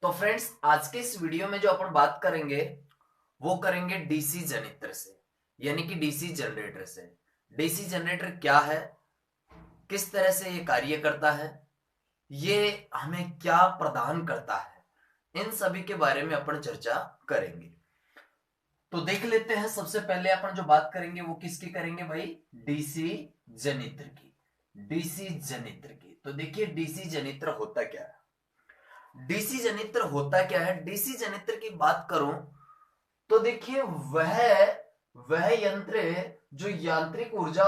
तो फ्रेंड्स, आज के इस वीडियो में जो अपन बात करेंगे वो करेंगे डीसी जनित्र से, यानी कि डीसी जनरेटर से। डीसी जनरेटर क्या है, किस तरह से ये कार्य करता है, ये हमें क्या प्रदान करता है, इन सभी के बारे में अपन चर्चा करेंगे। तो देख लेते हैं, सबसे पहले अपन जो बात करेंगे वो किसकी करेंगे भाई? डीसी जनित्र की। डीसी जनित्र की तो देखिए, डीसी जनित्र होता क्या है? डीसी जनित्र होता क्या है? डीसी जनित्र की बात करूं तो देखिए, वह वह यंत्र जो यांत्रिक ऊर्जा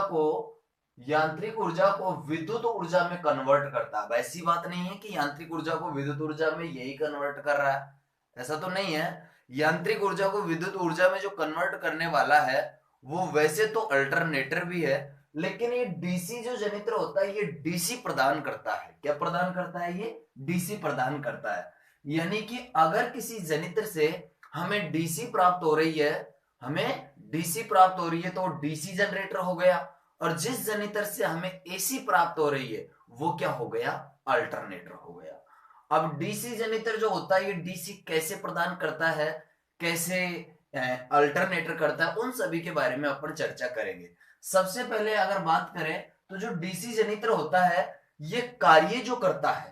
को विद्युत ऊर्जा में कन्वर्ट करता है। ऐसी बात नहीं है कि यांत्रिक ऊर्जा को विद्युत ऊर्जा में यही कन्वर्ट कर रहा है, ऐसा तो नहीं है। यांत्रिक ऊर्जा को विद्युत ऊर्जा में जो कन्वर्ट करने वाला है वो वैसे तो अल्टरनेटर भी है, लेकिन ये डीसी जो जनित्र होता है ये डीसी प्रदान करता है। क्या प्रदान करता है? ये डीसी प्रदान करता है। यानी कि अगर किसी जनित्र से हमें डीसी प्राप्त हो रही है, तो डीसी जनरेटर हो गया। और जिस जनित्र से हमें एसी प्राप्त हो रही है वो क्या हो गया? अल्टरनेटर हो गया। अब डीसी जनित्र जो होता है ये डीसी कैसे प्रदान करता है, कैसे अल्टरनेटर करता है, उन सभी के बारे में अपन चर्चा करेंगे। सबसे पहले अगर बात करें तो जो डीसी जनित्र होता है ये कार्य जो करता है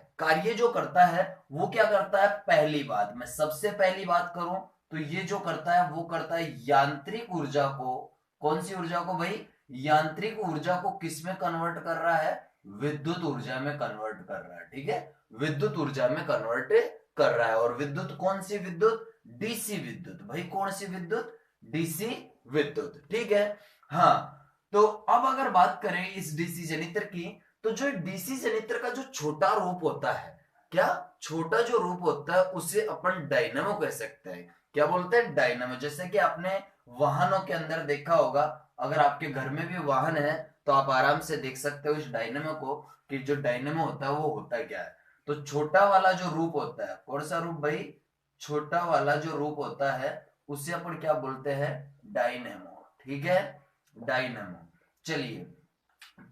वो क्या करता है? पहली बात, मैं सबसे पहली बात करूं तो ये जो करता है वो करता है यांत्रिक ऊर्जा को। कौन सी ऊर्जा को भाई? यांत्रिक ऊर्जा को किस में कन्वर्ट कर रहा है? विद्युत ऊर्जा में कन्वर्ट कर रहा है। ठीक है, विद्युत ऊर्जा में कन्वर्ट कर रहा है। और विद्युत कौन सी विद्युत? डीसी विद्युत। भाई कौन सी विद्युत? डीसी विद्युत। ठीक है। हाँ, तो अब अगर बात करें इस डीसी जनित्र की, तो जो डीसी जनित्र का जो छोटा रूप होता है, क्या छोटा जो रूप होता है उसे अपन डायनेमो कह सकते हैं। क्या बोलते हैं? डायनेमो। जैसे कि आपने वाहनों के अंदर देखा होगा, अगर आपके घर में भी वाहन है तो आप आराम से देख सकते हो इस डायनेमो को, कि जो डायनेमो होता है वो होता क्या है। तो छोटा वाला जो रूप होता है, कौन सा रूप भाई? छोटा वाला जो रूप होता है उसे अपन क्या बोलते हैं? डायनेमो। ठीक है, डायनेमो। चलिए,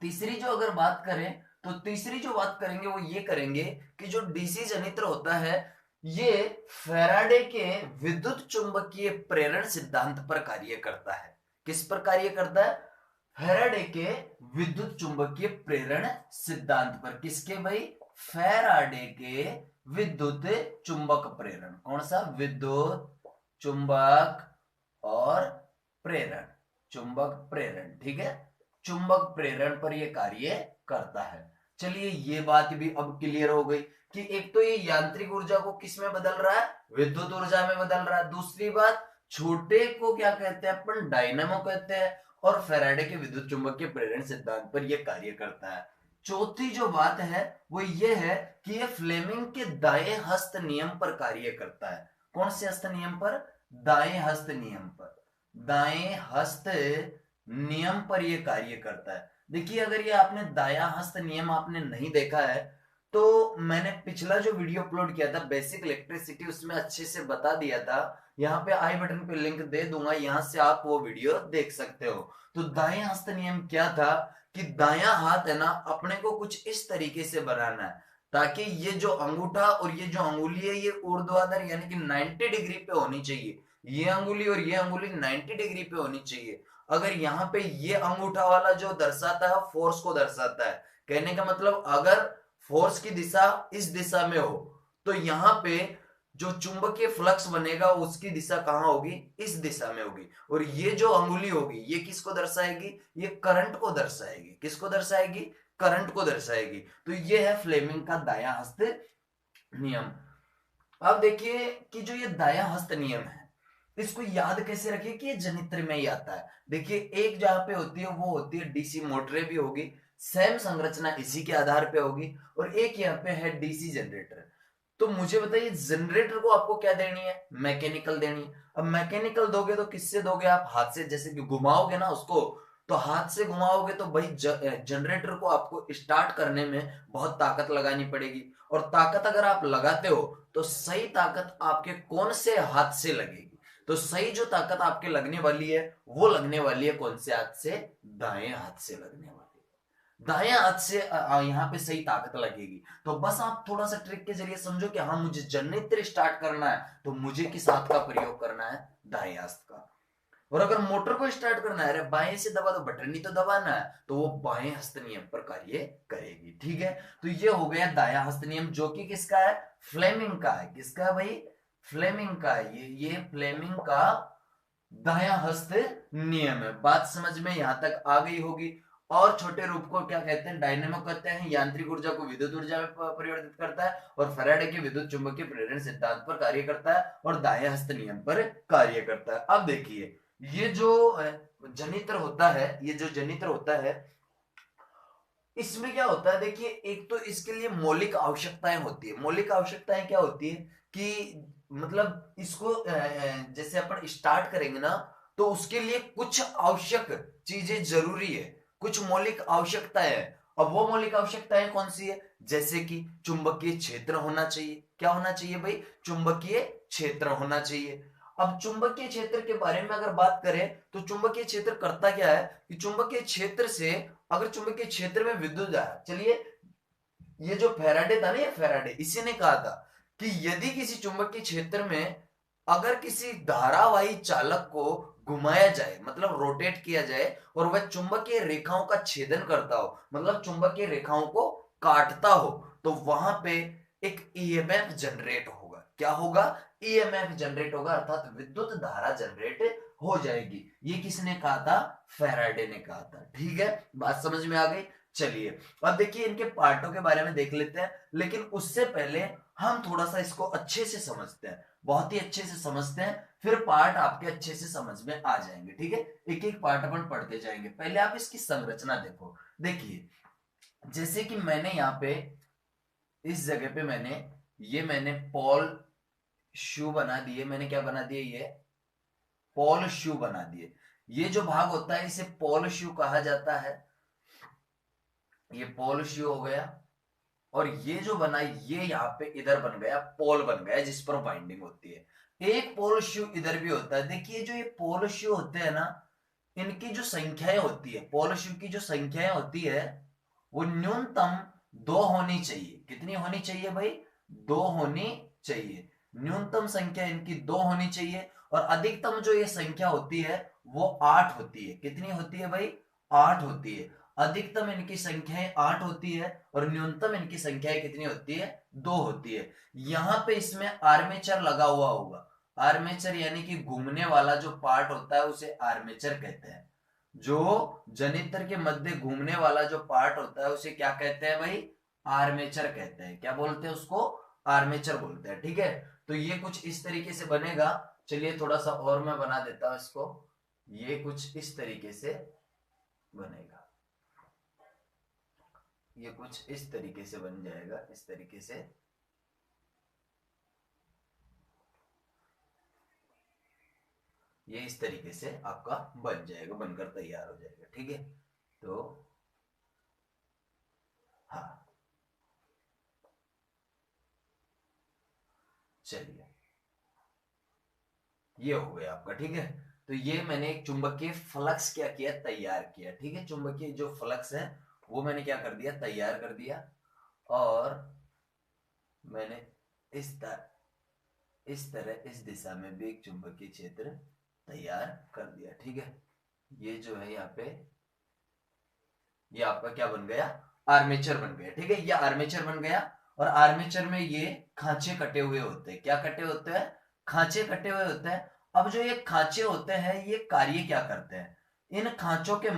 तीसरी जो अगर बात करें तो तीसरी जो बात करेंगे वो ये करेंगे कि जो डीसी जनित्र होता है ये फैराडे के विद्युत चुंबकीय प्रेरण सिद्धांत पर कार्य करता है। किस पर कार्य करता है? फैराडे के विद्युत चुंबकीय प्रेरण सिद्धांत पर। किसके भाई? फैराडे के विद्युत चुंबक प्रेरण। कौन सा? विद्युत चुंबक और प्रेरण, चुंबक प्रेरण। ठीक है, चुंबक प्रेरण पर यह कार्य करता है। चलिए, ये बात भी अब क्लियर हो गई कि एक तो ये यांत्रिक ऊर्जा को किस में बदल रहा है? विद्युत ऊर्जा में बदल रहा है। दूसरी बात, छोटे को क्या कहते हैं अपन? डायनेमो कहते हैं। और फैराडे के विद्युत चुंबकीय प्रेरण सिद्धांत पर यह कार्य करता है। चौथी जो बात है वो ये है कि यह फ्लेमिंग के दाएं हस्त नियम पर कार्य करता है। कौन से हस्त नियम पर? दाएं हस्त नियम पर। दाएं हस्त नियम पर यह कार्य करता है। देखिए, अगर ये आपने दाया हस्त नियम आपने नहीं देखा है तो मैंने पिछला जो वीडियो अपलोड किया था बेसिक इलेक्ट्रिसिटी, उसमें अच्छे से बता दिया था। यहाँ पे आई बटन पे लिंक दे दूंगा, यहां से आप वो वीडियो देख सकते हो। तो दाएं हस्त नियम क्या था कि दायां हाथ है ना, अपने को कुछ इस तरीके से बनाना है ताकि ये जो अंगूठा और ये जो अंगुली है ये ऊर्ध्वाधर यानी कि 90 डिग्री पे होनी चाहिए। ये अंगुली और ये अंगुली 90 डिग्री पे होनी चाहिए। अगर यहाँ पे ये अंगूठा वाला जो दर्शाता है फोर्स को दर्शाता है, कहने का मतलब अगर फोर्स की दिशा इस दिशा में हो तो यहाँ पे जो चुंबकीय फ्लक्स बनेगा उसकी दिशा कहां होगी? इस दिशा में होगी। और ये जो अंगुली होगी ये किसको दर्शाएगी? ये करंट को दर्शाएगी। किसको दर्शाएगी? करंट को दर्शाएगी। तो ये है फ्लेमिंग का दायां हस्त नियम। अब देखिए कि जो ये दायां हस्त नियम है इसको याद कैसे रखिए कि ये जनित्र में ही आता है। देखिए, एक जहां पे होती है वो होती है डीसी मोटरें भी होगी, सेम संरचना इसी के आधार पे होगी। और एक यहाँ पे है डीसी जनरेटर। तो मुझे बताइए, जनरेटर को आपको क्या देनी है? मैकेनिकल देनी है। अब मैकेनिकल दोगे तो किससे दोगे? आप हाथ से, जैसे कि घुमाओगे ना उसको, तो हाथ से घुमाओगे तो भाई जनरेटर को आपको स्टार्ट करने में बहुत ताकत लगानी पड़ेगी। और ताकत अगर आप लगाते हो तो सही ताकत आपके कौन से हाथ से लगेगी? तो सही जो ताकत आपके लगने वाली है वो लगने वाली है कौन से हाथ से? दाएं हाथ से लगने वाली है। दायां हाथ से यहाँ पे सही ताकत लगेगी। तो बस आप थोड़ा सा ट्रिक के जरिए समझो कि हाँ मुझे जननेत्र स्टार्ट करना है तो मुझे किस हाथ का प्रयोग करना है, दाएं हाथ का। और अगर मोटर को स्टार्ट करना है, अरे बाएं से दबा दो, बटन ही तो दबाना है, तो वो बाएं हस्त नियम पर कार्य करेगी। ठीक है, तो ये हो गया दायां हस्त नियम, जो कि किसका है, फ्लेमिंग का है। किसका है भाई, फ्लेमिंग का है। ये फ्लेमिंग का दायां हस्त नियम है। बात समझ में यहां तक आ गई होगी। और छोटे रूप को क्या कहते हैं, डायनेमो कहते हैं। यांत्रिक ऊर्जा को विद्युत ऊर्जा में परिवर्तित करता है और फैराडे के विद्युत चुंबकीय प्रेरण सिद्धांत पर कार्य करता है और दाएं हस्त नियम पर कार्य करता है। अब देखिए, ये जो जनित्र होता है, ये जो जनित्र होता है, इसमें क्या होता है, देखिए एक तो इसके लिए मौलिक आवश्यकताएं होती है। मौलिक आवश्यकताएं क्या होती है कि मतलब इसको जैसे अपन स्टार्ट करेंगे ना, तो उसके लिए कुछ आवश्यक चीजें जरूरी है, कुछ मौलिक आवश्यकताएं है। अब वो मौलिक आवश्यकताएं कौन सी है, जैसे कि चुंबकीय क्षेत्र होना चाहिए। क्या होना चाहिए भाई, चुंबकीय क्षेत्र होना चाहिए। अब चुंबकीय क्षेत्र के बारे में अगर बात करें तो चुंबकीय क्षेत्र करता क्या है कि चुंबकीय क्षेत्र से, अगर चुंबकीय क्षेत्र में विद्युत धारा, चलिए ये जो फैराडे था ना, ये फैराडे इसी ने कहा था कि यदि किसी चुंबकीय क्षेत्र में अगर किसी धारावाही चालक को घुमाया जाए, मतलब रोटेट किया जाए, और वह चुंबकीय रेखाओं का छेदन करता हो, मतलब चुंबकीय रेखाओं को काटता हो, तो वहां पे एक ईएमएफ जनरेट होगा। क्या होगा, ईएमएफ जनरेट होगा, अर्थात विद्युत धारा जनरेट हो जाएगी। ये किसने कहा था, फैराडे ने कहा था। ठीक है, बात समझ में आ गई। चलिए अब देखिए इनके पार्टों के बारे में देख लेते हैं, लेकिन उससे पहले हम थोड़ा सा इसको अच्छे से समझते हैं, बहुत ही अच्छे से समझते हैं, फिर पार्ट आपके अच्छे से समझ में आ जाएंगे। ठीक है, एक एक पार्ट अपन पढ़ते जाएंगे। पहले आप इसकी संरचना देखो। देखिए जैसे कि मैंने यहाँ पे इस जगह पे मैंने पॉल शू बना दिए। मैंने क्या बना दिए, ये पॉल शू बना दिए। ये जो भाग होता है इसे पॉल शू कहा जाता है। ये पॉल शू हो गया। और ये जो बना, ये यहाँ पे इधर बन गया, पोल बन गया जिस पर वाइंडिंग होती है। एक पोल शू इधर भी होता है। देखिए जो ये पोल शू होते हैं ना, इनकी जो संख्याएं होती है, पोल शू की जो संख्याएं होती है, वो न्यूनतम 2 होनी चाहिए। कितनी होनी चाहिए भाई, 2 होनी चाहिए। न्यूनतम संख्या इनकी 2 होनी चाहिए। और अधिकतम जो ये संख्या होती है वो 8 होती है। कितनी होती है भाई, 8 होती है। अधिकतम इनकी संख्याएं 8 होती है और न्यूनतम इनकी संख्याएं कितनी होती है, 2 होती है। यहां पे इसमें आर्मेचर लगा हुआ होगा। आर्मेचर यानी कि घूमने वाला जो पार्ट होता है उसे आर्मेचर कहते हैं। जो जनित्र के मध्य घूमने वाला जो पार्ट होता है उसे क्या कहते हैं भाई, आर्मेचर कहते हैं। क्या बोलते हैं उसको, आर्मेचर बोलते हैं। ठीक है, तो ये कुछ इस तरीके से बनेगा। चलिए थोड़ा सा और मैं बना देता हूं इसको। ये कुछ इस तरीके से बनेगा, ये कुछ इस तरीके से बन जाएगा, इस तरीके से। ये इस तरीके से आपका बन जाएगा, बनकर तैयार हो जाएगा। ठीक है, तो हाँ चलिए, ये हो गया आपका। ठीक है, तो ये मैंने एक चुंबकीय फ्लक्स क्या किया, तैयार किया। ठीक है, चुंबकीय जो फ्लक्स है वो मैंने क्या कर दिया, तैयार कर दिया। और मैंने इस तरह इस दिशा में भी एक चुंबकीय क्षेत्र तैयार कर दिया। ठीक है, ये जो है यहाँ पे, ये आपका क्या बन गया, आर्मेचर बन गया। ठीक है, ये आर्मेचर बन गया। और आर्मेचर में ये खांचे कटे हुए होते हैं। क्या कटे होते हैं, खांचे कटे हुए होते हैं। अब जो ये खांचे होते हैं ये कार्य क्या करते हैं, इन खांचों के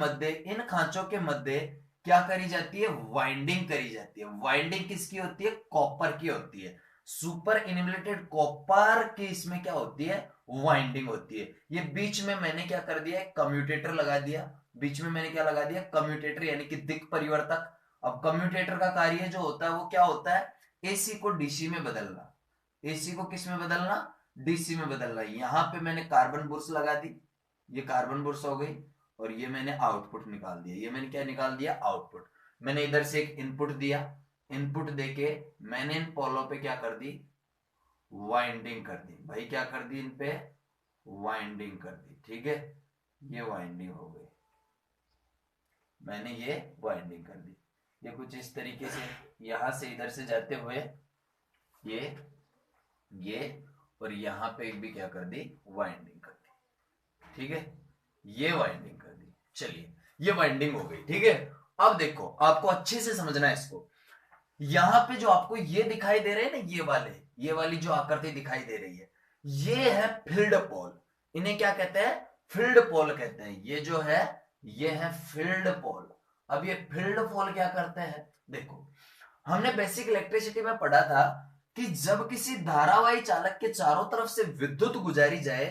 मध्य क्या करी जाती है, वाइंडिंग करी जाती है। वाइंडिंग किसकी होती है, कॉपर की होती है। सुपर इन्वलेटेड कॉपर की इसमें क्या होती है, वाइंडिंग होती है। ये बीच में मैंने क्या कर दिया, कम्यूटेटर लगा दिया। बीच में मैंने क्या लगा दिया, कम्यूटेटर यानी कि दिक् परिवर्तक। अब कम्यूटेटर का कार्य जो होता है वो क्या होता है, एसी को डीसी में बदलना। एसी को किस में बदलना, डीसी में बदलना। यहां पे मैंने कार्बन बुर्स लगा दी, ये कार्बन बुर्स हो गई। और ये मैंने आउटपुट निकाल दिया। ये मैंने क्या निकाल दिया, आउटपुट। मैंने इधर से एक इनपुट दिया। इनपुट देके मैंने इन पोलों पे क्या कर दी, वाइंडिंग कर दी। भाई क्या कर दी, इन पे वाइंडिंग कर दी। ठीक है, ये वाइंडिंग हो गई। मैंने ये वाइंडिंग कर दी। ये कुछ इस तरीके से यहां से इधर से जाते हुए ये और यहां पे भी क्या कर दी, वाइंडिंग कर दी। ठीक है, ये वाइंडिंग कर दी। चलिए ये वाइंडिंग हो गई। ठीक है, अब देखो आपको अच्छे से समझना है इसको। यहां पे जो आपको ये दिखाई दे रहे हैं ना, ये वाली जो आकृति दिखाई दे रही है, ये है फील्ड पोल। इन्हें क्या कहते हैं, फील्ड पोल कहते हैं। ये जो है ये है फील्ड पोल। अब ये फील्ड पोल क्या करते हैं, देखो हमने बेसिक इलेक्ट्रिसिटी में पढ़ा था कि जब किसी धारावाही चालक के चारों तरफ से विद्युत गुजारी जाए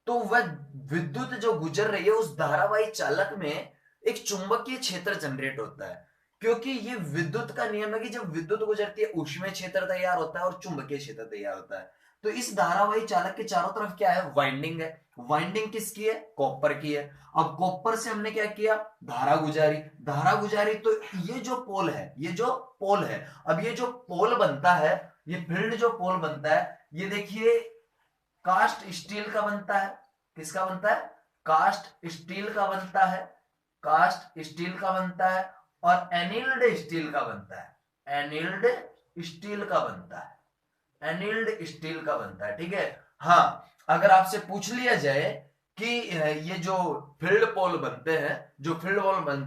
तो वह विद्युत जो गुजर रही है उस धारावाही चालक में एक चुंबकीय क्षेत्र जनरेट होता है। क्योंकि ये विद्युत का नियम है कि जब विद्युत गुजरती है ऊष्मीय क्षेत्र तैयार होता है और चुंबकीय क्षेत्र तैयार होता है। तो इस धारावाही चालक के चारों तरफ क्या है, वाइंडिंग है। वाइंडिंग किसकी है, कॉपर की है। अब कॉपर से हमने क्या किया, धारा गुजारी तो ये जो पोल है, अब ये जो पोल बनता है, ये फील्ड जो पोल बनता है, ये देखिए कास्ट स्टील का बनता है। किसका बनता है, कास्ट स्टील का बनता है। कास्ट स्टील का बनता है और एनिल्ड स्टील का बनता है। एनिल्ड स्टील का बनता है। एनिल्ड स्टील का बनता है। ठीक है, हाँ अगर आपसे पूछ लिया जाए कि ये जो फील्ड पोल बनते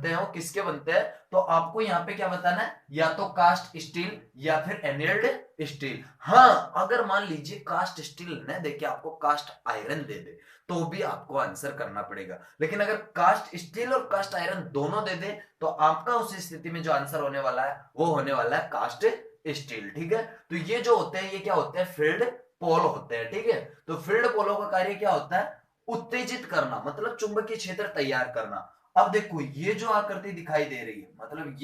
हैं वो किसके बनते हैं, तो आपको यहाँ पे क्या बताना है, या तो कास्ट स्टील या फिर एनिल्ड स्टील। हाँ अगर मान लीजिए कास्ट स्टील न देके आपको कास्ट आयरन दे दे तो भी आपको आंसर करना पड़ेगा। लेकिन अगर कास्ट स्टील और कास्ट आयरन दोनों दे दे तो आपका उस स्थिति में जो आंसर होने वाला है वो होने वाला है कास्ट स्टील। ठीक है, तो ये जो होते हैं ये क्या होते हैं, फील्ड पोल होते हैं। ठीक है, तो फील्ड पोलों का कार्य क्या होता है, उत्तेजित करना, मतलब चुंबकीय क्षेत्र तैयार करना। अब देखो ये जो आकृति दिखाई दे रही है, मतलब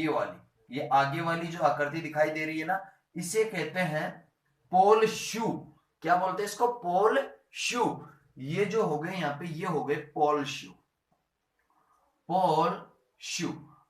ये आगे वाली जो आकृति दिखाई दे रही है ना, इसे कहते हैं पोल शू। क्या बोलते हैं इसको, पोल शू। ये जो हो गए यहाँ पे, ये हो गए पोल शू।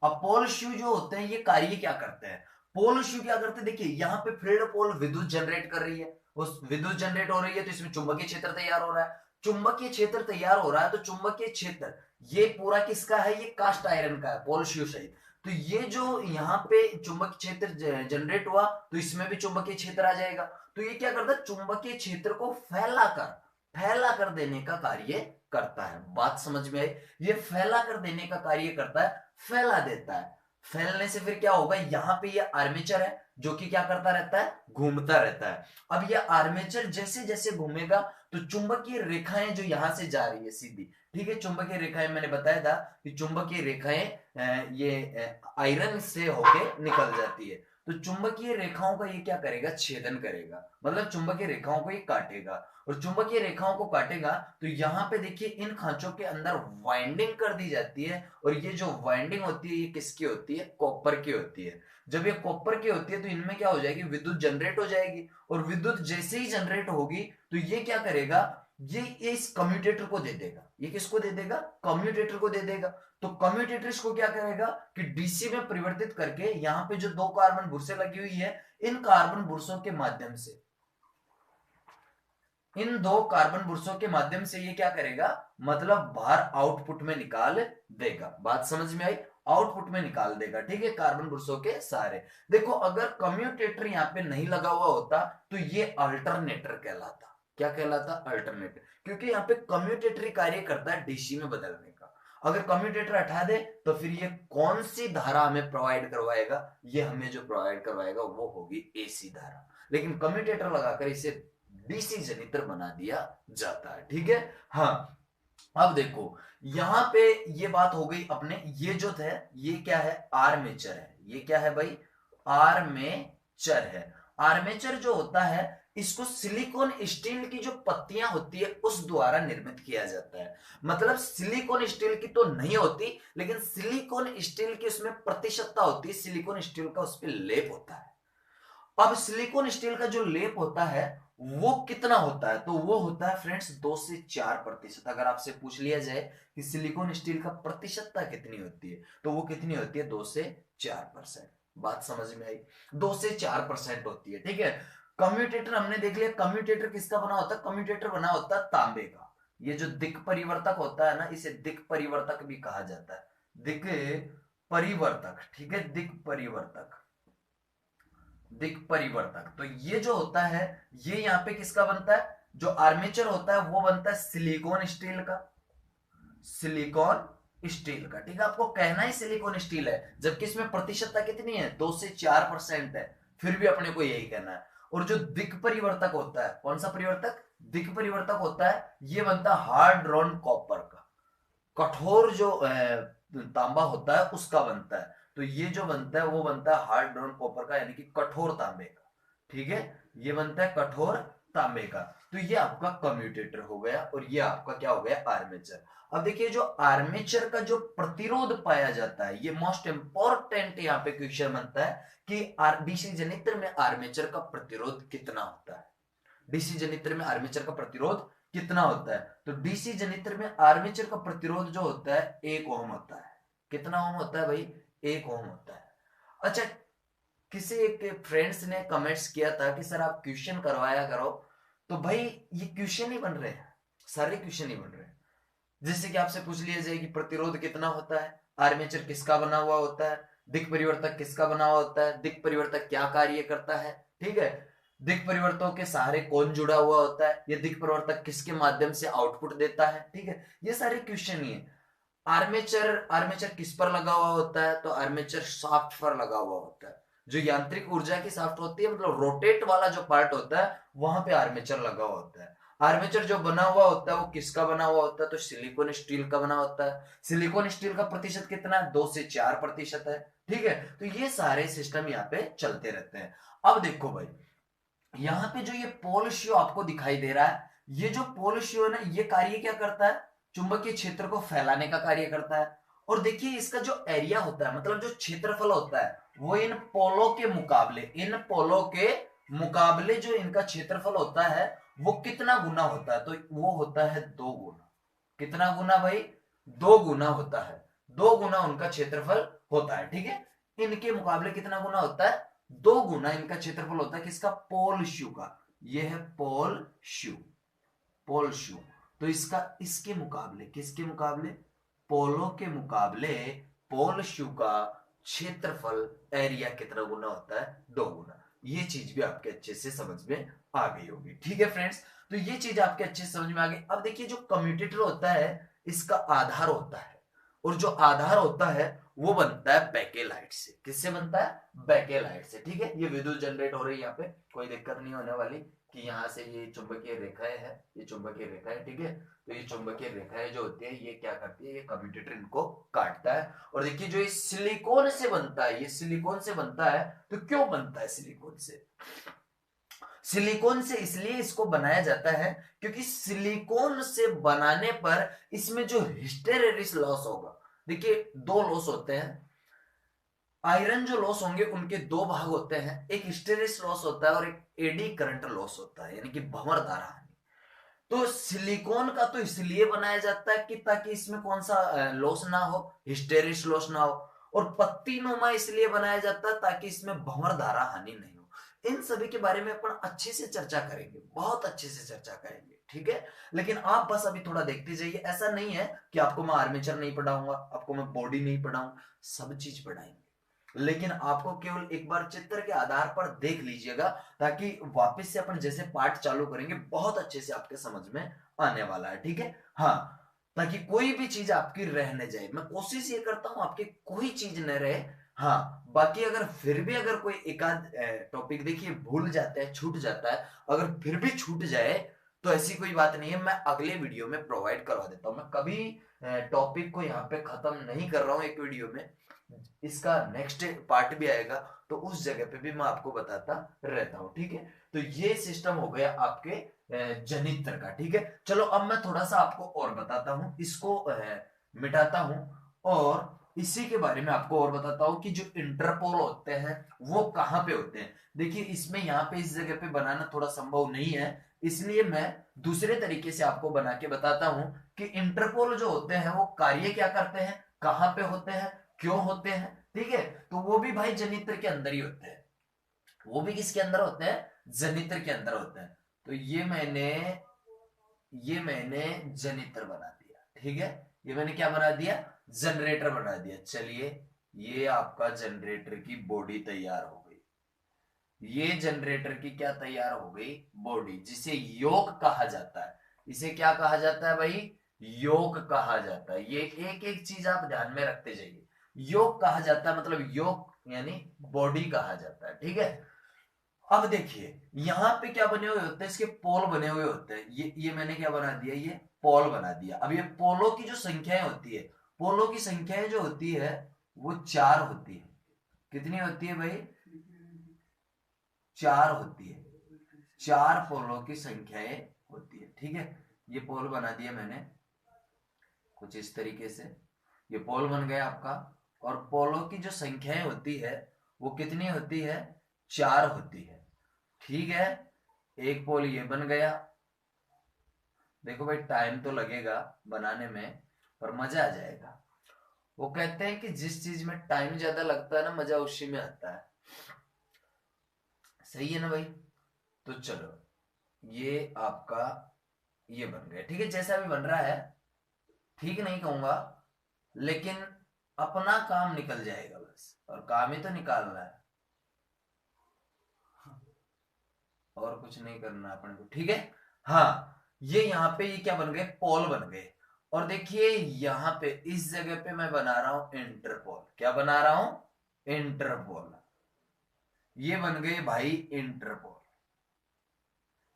अब पोल शू जो होते हैं ये कार्य क्या करते हैं, पोल शू क्या करते हैं, देखिए यहाँ पे फील्ड पोल विद्युत जनरेट कर रही है, उस विद्युत जनरेट हो रही है तो इसमें चुंबकीय क्षेत्र तैयार हो रहा है। चुंबकीय क्षेत्र तैयार हो रहा है तो चुंबकीय क्षेत्र ये पूरा किसका है, ये कास्ट आयरन का है, पोल शू सहित। तो ये जो यहाँ पे चुंबकीय क्षेत्र जनरेट हुआ तो इसमें भी चुंबकीय क्षेत्र आ जाएगा। तो ये क्या करता है, चुंबकीय क्षेत्र को फैला कर देने का कार्य करता है। बात समझ में आई, ये फैला कर देने का कार्य करता है, फैला देता है। फैलने से फिर क्या होगा, यहाँ पे ये आर्मेचर है जो कि क्या करता रहता है, घूमता रहता है। अब ये आर्मेचर जैसे जैसे घूमेगा तो चुंबकीय रेखाएं जो यहां से जा रही है सीधी, ठीक है, चुंबकीय रेखाएं मैंने बताया था कि चुंबकीय रेखाएं ये आयरन से होके निकल जाती है। तो चुंबकीय रेखाओं का ये क्या करेगा, छेदन करेगा, मतलब चुंबकीय रेखाओं को ये काटेगा। और चुंबकीय रेखाओं को काटेगा तो यहाँ पे देखिए इन खांचों के अंदर वाइंडिंग कर दी जाती है। और ये जो वाइंडिंग होती है ये किसकी होती है, कॉपर की होती है। जब ये कॉपर की होती है तो इनमें क्या हो जाएगी, विद्युत जनरेट हो जाएगी। और विद्युत जैसे ही जनरेट होगी तो ये क्या करेगा, ये इस कम्यूटेटर को दे देगा। ये किसको दे देगा, कम्यूटेटर को दे देगा। तो कम्यूटेटर इसको क्या करेगा कि डीसी में परिवर्तित करके यहाँ पे जो दो कार्बन बुरसे लगी हुई है, इन कार्बन बुरसों के माध्यम से, इन दो कार्बन बुरसों के माध्यम से ये क्या करेगा, मतलब बाहर आउटपुट में निकाल देगा। बात समझ में आई, आउटपुट में निकाल देगा। ठीक है, कार्बन बुरसों के सारे। देखो अगर कम्यूटेटर यहाँ पे नहीं लगा हुआ होता तो ये अल्टरनेटर कहलाता। क्या कहलाता, अल्टरनेटर। क्योंकि यहाँ पे कम्यूटेटर कार्य करता है डीसी में बदलने का। अगर कम्यूटेटर हटा दे तो फिर ये कौन सी धारा हमें प्रोवाइड करवाएगा, ये हमें जो प्रोवाइड करवाएगा वो होगी एसी धारा। लेकिन कम्यूटेटर लगाकर इसे डीसी जनरेटर बना दिया जाता है। ठीक है, हाँ अब देखो यहां पे ये बात हो गई अपने, ये जो थे ये क्या है, आर्मेचर है। ये क्या है भाई, आर्मेचर है। आर्मेचर जो होता है इसको सिलिकॉन स्टील की जो पत्तियां होती है उस द्वारा निर्मित किया जाता है। मतलब सिलिकॉन स्टील की तो नहीं होती, लेकिन सिलिकॉन स्टील की उसमें प्रतिशतता होती है, सिलिकॉन स्टील का उस पर लेप होता है। अब सिलिकॉन स्टील का जो लेप होता है वो कितना होता है, तो वो होता है फ्रेंड्स 2 से 4%। अगर आपसे पूछ लिया जाए कि सिलिकॉन स्टील का प्रतिशतता कितनी होती है तो वो कितनी होती है, 2 से 4%। बात समझ में आई, 2 से 4% होती है। ठीक है, कम्यूटेटर हमने देख लिया, कम्यूटेटर किसका बना होता है, कम्यूटेटर बना होता है तांबे का। ये जो दिक् परिवर्तक होता है ना, इसे दिक् परिवर्तक भी कहा जाता है। दिक् परिवर्तक, ठीक है, दिक् परिवर्तक, दिक् परिवर्तक। तो ये जो होता है ये यहाँ पे किसका बनता है, जो आर्मेचर होता है वो बनता है सिलिकॉन स्टील का, सिलिकॉन स्टील का, ठीक है। आपको कहना ही सिलिकॉन स्टील है, जबकि इसमें प्रतिशतता कितनी है, 2 से 4% है, फिर भी अपने को यही कहना है। और जो दिक् परिवर्तक होता है, कौन सा परिवर्तक, दिक् परिवर्तक होता है, ये बनता है हार्ड ड्रॉन कॉपर का, कठोर जो तांबा होता है उसका बनता है। तो ये जो बनता है वो बनता है हार्ड ड्रॉन कॉपर का, यानी कि कठोर तांबे का, ठीक है, ये बनता है कठोर तांबे का। तो ये आपका कम्यूटेटर हो गया और ये आपका क्या हो गया, आर्मेचर। अब देखिए जो आर्मेचर का जो प्रतिरोध पाया जाता है, ये मोस्ट इंपॉर्टेंट यहाँ पे क्वेश्चन बनता है कि डीसी जनित्र में आर्मेचर का प्रतिरोध कितना होता है, डीसी जनित्र में आर्मेचर का प्रतिरोध कितना होता है। तो डीसी जनित्र में आर्मेचर का प्रतिरोध जो होता है 1 ओम होता है। कितना ओम होता है भाई, 1 ओम होता है। अच्छा, किसी एक फ्रेंड्स ने कमेंट्स किया था कि सर आप क्वेश्चन करवाया करो, तो भाई ये क्वेश्चन ही बन रहे हैं, सारे क्वेश्चन ही बन रहे हैं। जैसे कि आपसे पूछ लिया जाए कि प्रतिरोध कितना होता है, आर्मेचर किसका बना हुआ होता है, दिक् परिवर्तक किसका बना हुआ होता है, दिक् परिवर्तक क्या कार्य करता है, ठीक है, दिक् परिवर्तकों के सहारे कौन जुड़ा हुआ होता है, ये दिक् परिवर्तक किसके माध्यम से आउटपुट देता है, ठीक है, ये सारे क्वेश्चन ही है। आर्मेचर, आर्मेचर किस पर लगा हुआ होता है, तो आर्मेचर शाफ्ट पर लगा हुआ होता है, जो यांत्रिक ऊर्जा की शाफ्ट होती है, मतलब रोटेट वाला जो पार्ट होता है वहां पे आर्मेचर लगा हुआ होता है। आर्मेचर जो बना हुआ होता है वो किसका बना हुआ होता है, तो सिलिकॉन स्टील का बना होता है। सिलिकॉन स्टील का प्रतिशत कितना है, 2 से 4% है, ठीक है। तो ये सारे सिस्टम यहाँ पे चलते रहते हैं। अब देखो भाई, यहाँ पे जो ये पोल शो आपको दिखाई दे रहा है, ये जो पोल शो है ना, ये कार्य क्या करता है, चुंबकीय क्षेत्र को फैलाने का कार्य करता है। और देखिए इसका जो एरिया होता है, मतलब जो क्षेत्रफल होता है, वो इन पोलों के मुकाबले, इन पोलों के मुकाबले जो इनका क्षेत्रफल होता है वो कितना गुना होता है, तो वो होता है 2 गुना। कितना गुना भाई, 2 गुना होता है, 2 गुना उनका क्षेत्रफल होता है, ठीक है। इनके मुकाबले कितना गुना होता है, 2 गुना इनका क्षेत्रफल होता है, किसका, पोल शू का। ये है पोल शू, पोल शू। तो इसका इसके मुकाबले, किसके मुकाबले, पोलो के मुकाबले पोल शू का क्षेत्रफल, एरिया कितना गुना होता है, 2 गुना। ये चीज भी आपके अच्छे से समझ में आ गई होगी, ठीक है फ्रेंड्स। तो ये चीज आपके अच्छे से समझ में आ गई। अब देखिए जो कम्यूटेटर होता है इसका आधार होता है, और जो आधार होता है वो बनता है बैकेलाइट से। किससे बनता है, बैकेलाइट से, ठीक है। ये विद्युत जनरेट हो रही है, यहाँ पे कोई दिक्कत नहीं होने वाली कि यहाँ से ये चुंबकीय रेखाएं है, ये चुंबकीय रेखाएं, ठीक है। तो ये चुंबकीय रेखाएं जो होती है ये क्या करती है, ये कम्यूटेटर इनको काटता है। और देखिए जो ये सिलिकॉन से बनता है, ये सिलिकॉन से बनता है। तो क्यों बनता है सिलिकॉन से, सिलिकॉन से इसलिए इसको बनाया जाता है क्योंकि सिलिकॉन से बनाने पर इसमें जो हिस्टेरेसिस लॉस होगा, देखिए 2 लॉस होते हैं, आयरन जो लॉस होंगे उनके 2 भाग होते हैं, एक हिस्टेरेसिस लॉस होता है और एक एडी करंट लॉस होता है, यानी कि भंवर धारा हानि। तो सिलिकॉन का तो इसलिए बनाया जाता है कि ताकि इसमें कौन सा लॉस ना हो, हिस्टेरिस लॉस ना हो। और पत्ती नुमा इसलिए बनाया जाता है ताकि इसमें भंवर धारा हानि नहीं हो। इन सभी के बारे में अपन अच्छे से चर्चा करेंगे, बहुत अच्छे से चर्चा करेंगे, ठीक है। लेकिन आप बस अभी थोड़ा देखते जाइए, ऐसा नहीं है कि आपको मैं आर्मेचर नहीं पढ़ाऊंगा, आपको मैं बॉडी नहीं पढ़ाऊंगा, सब चीज पढ़ाएंगे। लेकिन आपको केवल एक बार चित्र के आधार पर देख लीजिएगा, ताकि वापस से अपन जैसे पार्ट चालू करेंगे बहुत अच्छे से आपके समझ में आने वाला है, ठीक है। हाँ, ताकि कोई भी चीज आपकी रह न जाए, मैं कोशिश ये करता हूं आपकी कोई चीज न रहे। हाँ, बाकी अगर फिर भी अगर कोई एकाध टॉपिक देखिए भूल जाता है, छूट जाता है, अगर फिर भी छूट जाए तो ऐसी कोई बात नहीं है, मैं अगले वीडियो में प्रोवाइड करवा देता हूं। मैं कभी टॉपिक को यहाँ पे खत्म नहीं कर रहा हूं एक वीडियो में, इसका नेक्स्ट पार्ट भी आएगा तो उस जगह पे भी मैं आपको बताता रहता हूं, ठीक है। तो ये सिस्टम हो गया आपके जनित्र का, ठीक है। चलो अब मैं थोड़ा सा आपको और बताता हूं, इसको मिटाता हूं और इसी के बारे में आपको और बताता हूं कि जो इंटरपोल होते हैं वो कहां पे होते हैं। देखिए इसमें यहाँ पे इस जगह पे बनाना थोड़ा संभव नहीं है, इसलिए मैं दूसरे तरीके से आपको बना के बताता हूं कि इंटरपोल जो होते हैं वो कार्य क्या करते हैं, कहां पे होते हैं, क्यों होते हैं, ठीक है। तो वो भी भाई जनित्र के अंदर ही होते हैं, वो भी किसके अंदर होते हैं, जनित्र के अंदर होते हैं। तो ये मैंने जनित्र बना दिया, ठीक है। ये मैंने क्या बना दिया, जनरेटर बना दिया। चलिए ये आपका जनरेटर की बॉडी तैयार हो गई। ये जनरेटर की क्या तैयार हो गई? बॉडी, जिसे योक कहा जाता है। इसे क्या कहा जाता है भाई? योक कहा जाता है। ये एक एक चीज आप ध्यान में रखते जाइए। योक कहा जाता है, मतलब योक यानी बॉडी कहा जाता है, ठीक है। अब देखिए यहां पे क्या बने हुए होते हैं, इसके पोल बने हुए होते हैं। ये मैंने क्या बना दिया? ये पोल बना दिया। अब ये पोलों की जो संख्याएं होती है, पोलों की संख्याएं जो होती है वो 4 होती है। कितनी होती है भाई? 4 होती है। 4 पोलों की संख्याएं होती है, ठीक है। ये पोल बना दिया मैंने कुछ इस तरीके से। ये पोल बन गया आपका। और पोलों की जो संख्याएं होती है वो कितनी होती है? 4 होती है, ठीक है। एक पोल ये बन गया। देखो भाई टाइम तो लगेगा बनाने में, पर मजा आ जाएगा। वो कहते हैं कि जिस चीज में टाइम ज्यादा लगता है ना, मजा उसी में आता है। सही है ना भाई? तो चलो ये आपका ये बन गया, ठीक है। जैसा भी बन रहा है, ठीक नहीं कहूंगा, लेकिन अपना काम निकल जाएगा बस, और काम ही तो निकालना है, और कुछ नहीं करना अपने को, ठीक है। हाँ, ये यहाँ पे ये क्या बन गए? पोल बन गए। और देखिए यहाँ पे इस जगह पे मैं बना रहा हूं इंटरपोल। क्या बना रहा हूं? इंटरपोल। ये बन गए भाई इंटरपोल।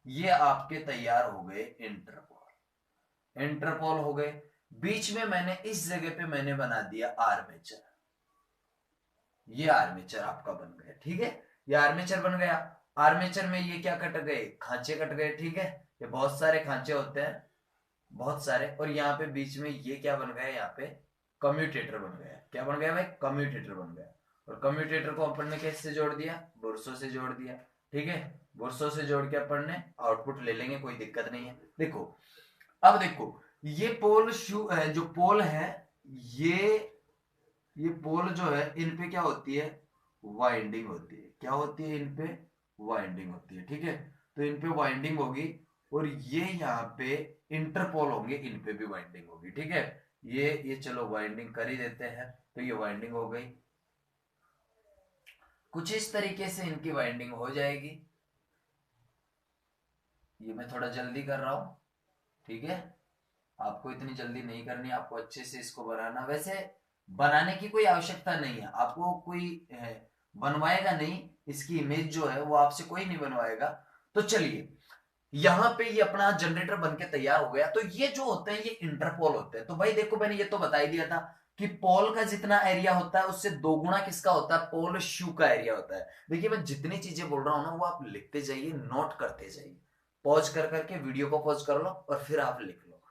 ये आपके तैयार हो गए इंटरपोल। इंटरपोल हो गए। बीच में मैंने इस जगह पे मैंने बना दिया आर्मेचर। ये आर्मेचर आपका बन गया, ठीक है। ये आर्मेचर बन गया। आर्मेचर में ये क्या कट गए? खांचे कट गए, ठीक है। ये बहुत सारे खांचे होते हैं, बहुत सारे। और यहाँ पे बीच में ये क्या बन गया? यहाँ पे कम्यूटेटर बन गया। क्या बन गया भाई? कम्यूटेटर बन गया। और कम्यूटेटर को अपन ने कैसे जोड़ दिया? बुरसों से जोड़ दिया, ठीक है। बुरसों से जोड़ के अपन ने आउटपुट ले लेंगे, कोई दिक्कत नहीं है। देखो अब देखो, ये पोल जो पोल है, ये ये पोल जो है, इन पे क्या होती है? वाइंडिंग होती है। क्या होती है? इन पे वाइंडिंग होती है, ठीक है। तो इन पे वाइंडिंग होगी, और ये यहाँ पे इंटरपोल होंगे, इन पे भी वाइंडिंग होगी, ठीक है। ये चलो वाइंडिंग कर ही देते हैं। तो ये वाइंडिंग हो गई, कुछ इस तरीके से इनकी वाइंडिंग हो जाएगी। ये मैं थोड़ा जल्दी कर रहा हूं, ठीक है। आपको इतनी जल्दी नहीं करनी, आपको अच्छे से इसको बनाना। वैसे बनाने की कोई आवश्यकता नहीं है, आपको कोई बनवाएगा नहीं। इसकी इमेज जो है वो आपसे कोई नहीं बनवाएगा। तो चलिए, यहां पे ये अपना जनरेटर बनके तैयार हो गया। तो ये जो होते हैं ये इंटरपोल होते हैं। तो भाई देखो मैंने ये तो बता ही दिया था कि पोल का जितना एरिया होता है उससे 2 गुना किसका होता है? पोल शू का एरिया होता है। देखिए मैं जितनी चीजें बोल रहा हूं ना, वो आप लिखते जाइए, नोट करते जाइए। पॉज कर करके वीडियो को पॉज कर लो और फिर आप लिख लो,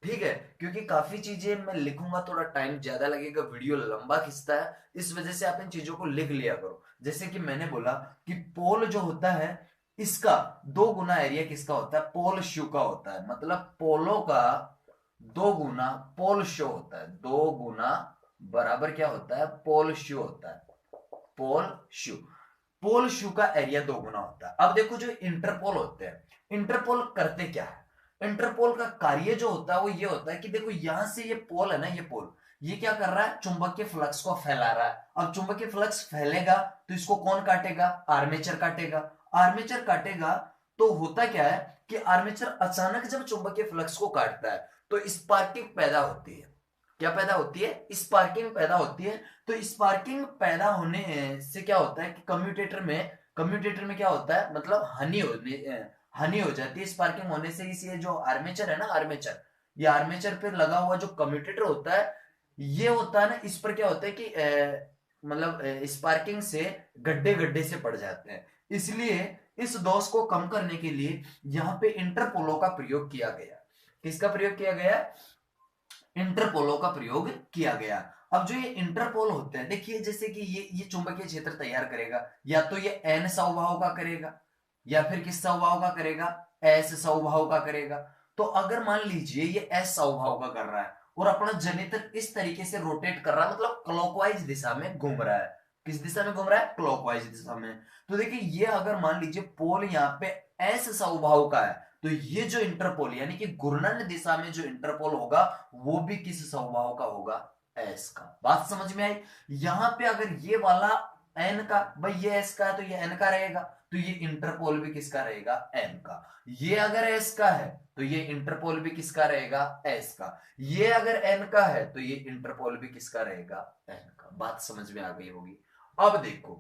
ठीक है। क्योंकि काफी चीजें मैं लिखूंगा, थोड़ा टाइम ज्यादा लगेगा, वीडियो लंबा खिंचता है। इस वजह से आप इन चीजों को लिख लिया करो। जैसे कि मैंने बोला कि पोल जो होता है, इसका 2 गुना एरिया किसका होता है? पोल शू का होता है। मतलब पोलो का 2 गुना पोल शो होता है। 2 गुना बराबर क्या होता है? पोल शू होता है। पोल शू, पोल शू का एरिया 2 गुना होता है। अब देखो जो इंटरपोल होते हैं, इंटरपोल करते क्या है? इंटरपोल का कार्य जो होता है वो ये होता है कि देखो यहां से ये पोल है ना, ये पोल ये क्या कर रहा है? चुंबकीय फ्लक्स को फैला रहा है। अब चुंबकीय फ्लक्स फैलेगा तो इसको कौन काटेगा? आर्मेचर काटेगा। आर्मेचर काटेगा तो होता क्या है कि आर्मेचर अचानक जब चुंबकीय फ्लक्स को काटता है तो स्पार्किंग पैदा होती है। क्या पैदा होती है? स्पार्किंग पैदा होती है। तो स्पार्किंग पैदा होने से क्या होता है कि कम्यूटेटर में क्या होता है? मतलब हानि हो जाती है स्पार्किंग होने से। इस ये जो आर्मेचर है ना, आर्मेचर, ये आर्मेचर पे लगा हुआ जो कम्यूटेटर होता है, ये होता है ना, इस पर क्या होता है कि मतलब स्पार्किंग से गड्ढे गड्ढे से पड़ जाते हैं। इसलिए इस दोष को कम करने के लिए यहाँ पे इंटरपोलो का प्रयोग किया गया। किसका प्रयोग किया गया? इंटरपोलो का प्रयोग किया गया। अब जो ये इंटरपोल होते हैं, देखिए जैसे कि ये चुंबकीय क्षेत्र तैयार करेगा, या तो ये एन समबाहु का करेगा, या फिर किस समबाहु का करेगा? एस समबाहु का करेगा। तो अगर मान लीजिए ये एस समबाहु का कर रहा है और अपना जनरेटर इस तरीके से रोटेट कर रहा है, मतलब क्लॉकवाइज दिशा में घूम रहा है। किस दिशा में घूम रहा है? क्लॉकवाइज दिशा में। तो देखिए ये अगर मान लीजिए पोल यहाँ पे एस समबाहु का है, तो ये जो इंटरपोल यानी कि घूर्णन दिशा में जो इंटरपोल होगा वो भी किस समबाहु का होगा? एस का। बात समझ में आई? यहां पे अगर ये वाला एन का, भाई ये एस का है तो ये एन का रहेगा, तो ये इंटरपोल भी किसका रहेगा? एन का। ये अगर एस का है तो ये इंटरपोल भी किसका रहेगा? एस का। ये अगर एन का है तो ये इंटरपोल भी किसका रहेगा? एन का। बात समझ में आ गई होगी। अब देखो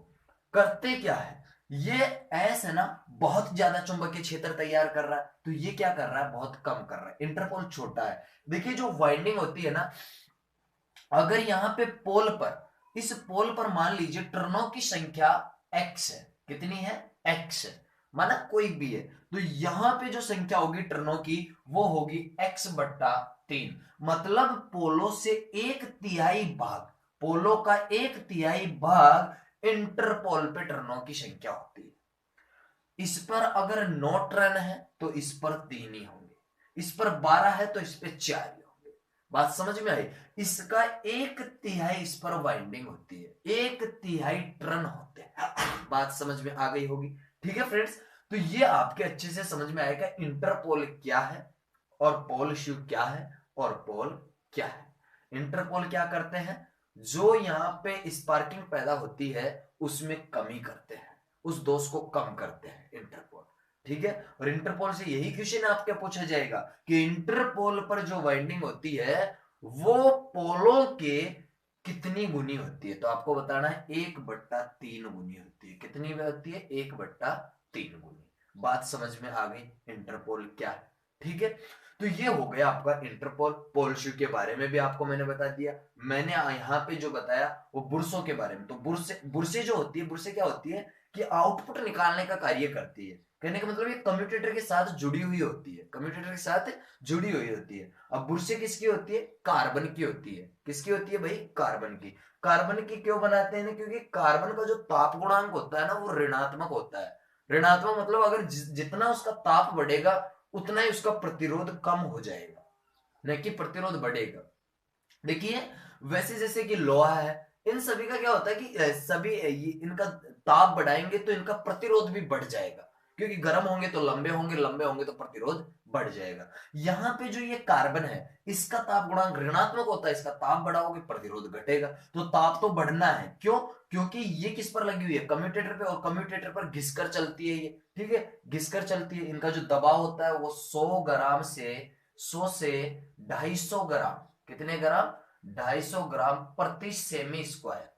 करते क्या है, ये एस है ना बहुत ज्यादा चुंबकीय क्षेत्र तैयार कर रहा है, तो ये क्या कर रहा है? बहुत कम कर रहा है। इंटरपोल छोटा है। देखिए जो वाइंडिंग होती है ना, अगर यहां पे पोल पर, इस पोल पर मान लीजिए टर्नों की संख्या x है, कितनी है? x है, माना कोई भी है, तो यहां पे जो संख्या होगी टर्नों की वो होगी x/3। मतलब पोलो से 1/3 भाग, पोलो का 1/3 भाग इंटरपोल पे टर्नों की संख्या होती है। इस पर अगर 9 टर्न है तो इस पर 3 ही होंगे, इस पर 12 है तो इस पे 4 ही होंगे। बात समझ में आई? इसका 1/3 इस पर वाइंडिंग होती है, 1/3 टर्न होते हैं। बात समझ में आ गई होगी। ठीक है फ्रेंड्स, तो ये आपके अच्छे से समझ में आएगा इंटरपोल क्या है और पोल शू क्या है और पोल क्या है। इंटरपोल क्या करते हैं? जो यहां पे स्पार्किंग पैदा होती है उसमें कमी करते हैं, उस दोष को कम करते हैं इंटरपोल। ठीक है, और इंटरपोल से यही क्वेश्चन आपके पूछा जाएगा कि इंटरपोल पर जो वाइंडिंग होती है वो पोलों के कितनी गुनी होती है? तो आपको बताना है 1/3 गुनी होती है। कितनी होती है? 1/3 गुनी। बात समझ में आ गई इंटरपोल क्या है। ठीक है, तो ये हो गया आपका इंटरपोल। पोल शू के बारे में भी आपको मैंने बता दिया। मैंने यहाँ पे जो बताया वो बुरसों के बारे में। तो बुरसे जो होती है, बुरसे क्या होती है कि आउटपुट निकालने का कार्य करती है। कहने का मतलब ये कम्यूटेटर के साथ जुड़ी हुई होती है, कम्यूटेटर के साथ जुड़ी हुई होती है। अब बुरसे किसकी होती है? कार्बन की होती है। किसकी होती है भाई? कार्बन की। कार्बन की क्यों बनाते हैं? क्योंकि कार्बन का जो ताप गुणांक होता है ना वो ऋणात्मक होता है। ऋणात्मक मतलब अगर जितना उसका ताप बढ़ेगा उतना ही उसका प्रतिरोध कम हो जाएगा, न कि प्रतिरोध बढ़ेगा। देखिए वैसे जैसे कि लोहा है, इन सभी का क्या होता है कि सभी इनका ताप बढ़ाएंगे तो इनका प्रतिरोध भी बढ़ जाएगा, क्योंकि गर्म होंगे तो लंबे होंगे, लंबे होंगे तो प्रतिरोध बढ़ जाएगा। यहाँ पे जो ये कार्बन है इसका ताप गुणांक ऋणात्मक होता है, इसका ताप बढ़ाओगे प्रतिरोध घटेगा। तो ताप तो बढ़ना है, क्यों? क्योंकि ये किस पर लगी हुई है? कम्यूटेटर पे, और कम्यूटेटर पर घिसकर चलती है ये। ठीक है, घिसकर चलती है। इनका जो दबाव होता है वो 100 ग्राम से 250 ग्राम, कितने ग्राम? 250 ग्राम प्रति सेमी स्क्वायर,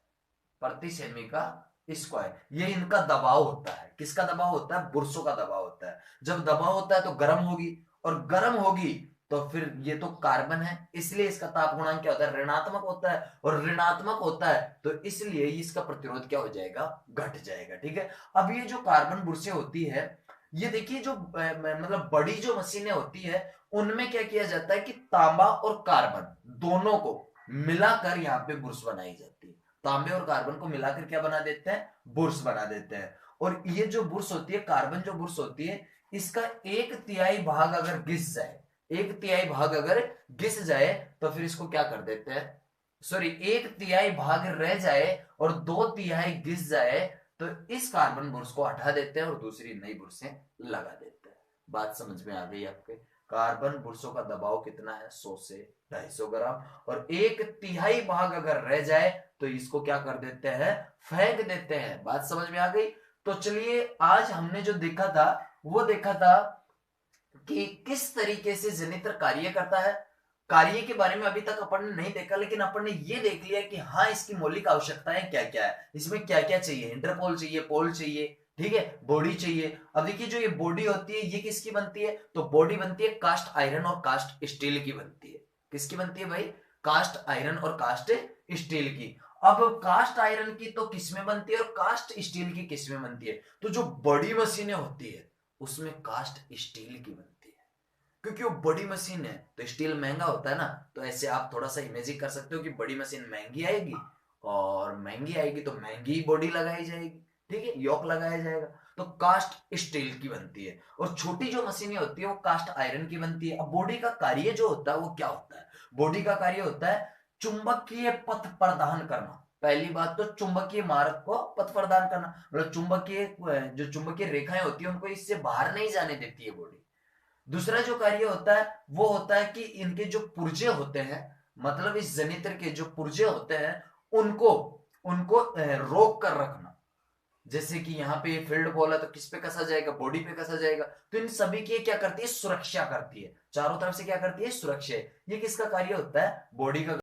प्रति सेमी का स्क्वायर। ये इनका दबाव होता है। किसका दबाव होता है? बुरसों का दबाव होता है। जब दबाव होता है तो गर्म होगी, और गर्म होगी तो फिर ये तो कार्बन है, इसलिए इसका ताप गुणांक क्या होता है? ऋणात्मक होता है। और ऋणात्मक होता है तो इसलिए इसका प्रतिरोध क्या हो जाएगा? घट जाएगा। ठीक है, अब ये जो कार्बन बुरसे होती है, ये देखिए जो मतलब बड़ी जो मशीनें होती है उनमें क्या किया जाता है कि तांबा और कार्बन दोनों को मिलाकर यहाँ पे बुर्स बनाई जाती है। तांबे और कार्बन को मिलाकर क्या बना देते हैं? बुर्स बना देते हैं। और ये जो बुर्स होती है, कार्बन जो बुर्स होती है, इसका 1/3 भाग अगर घिस जाए, 1/3 भाग अगर घिस जाए तो फिर इसको क्या कर देते हैं? सॉरी, 1/3 भाग रह जाए और 2/3 घिस जाए तो इस कार्बन बुर्स को हटा देते हैं और दूसरी नई बुर्सें लगा देते हैं। बात समझ में आ गई आपके? कार्बन बुर्सों का दबाव कितना है? 100 से 250 ग्राम, और 1/3 भाग अगर रह जाए तो इसको क्या कर देते हैं? फेंक देते हैं। बात समझ में आ गई? तो चलिए आज हमने जो देखा था वो देखा था कि किस तरीके से जनित्र कार्य करता है। कार्य के बारे में अभी तक अपन ने नहीं देखा, लेकिन अपन ने ये देख लिया कि हाँ इसकी मौलिक आवश्यकताएं क्या क्या है, इसमें क्या क्या चाहिए। इंटरपोल चाहिए, पोल चाहिए, ठीक है, बॉडी चाहिए। अब देखिए जो ये बॉडी होती है ये किसकी बनती है? तो बॉडी बनती है कास्ट आयरन और कास्ट स्टील की बनती है। किसकी बनती है भाई? कास्ट आयरन और कास्ट स्टील की। अब कास्ट आयरन की तो किसमें बनती है और कास्ट स्टील की किसमें बनती है? तो जो बड़ी मशीनें होती है उसमें कास्ट स्टील की बनती है, क्योंकि वो बड़ी मशीन है तो स्टील महंगा होता है ना। तो ऐसे आप थोड़ा सा इमेजिन कर सकते हो कि बड़ी मशीन महंगी आएगी, और महंगी आएगी तो महंगी बॉडी लगाई जाएगी, ठीक है, योक लगाया जाएगा, तो कास्ट स्टील की बनती है। और छोटी जो मशीनें होती है वो कास्ट आयरन की बनती है। अब बॉडी का कार्य जो होता है वो क्या होता है? बॉडी का कार्य होता है चुंबकीय पथ प्रदान करना। पहली बात तो चुंबकीय मार्ग को पथ प्रदान करना, मतलब चुंबकीय जो चुंबकीय रेखाएं होती है उनको इससे बाहर नहीं जाने देती है बॉडी। दूसरा जो कार्य होता है वो होता है कि इनके जो पुर्जे होते हैं, मतलब इस जनित्र के जो पुर्जे होते हैं उनको उनको रोक कर रखना। जैसे कि यहाँ पे फील्ड बॉल है तो किस पे कसा जाएगा, बॉडी पे कसा जाएगा। तो इन सभी की क्या करती है, सुरक्षा करती है, चारों तरफ से क्या करती है, सुरक्षा। ये किसका कार्य होता है, बॉडी का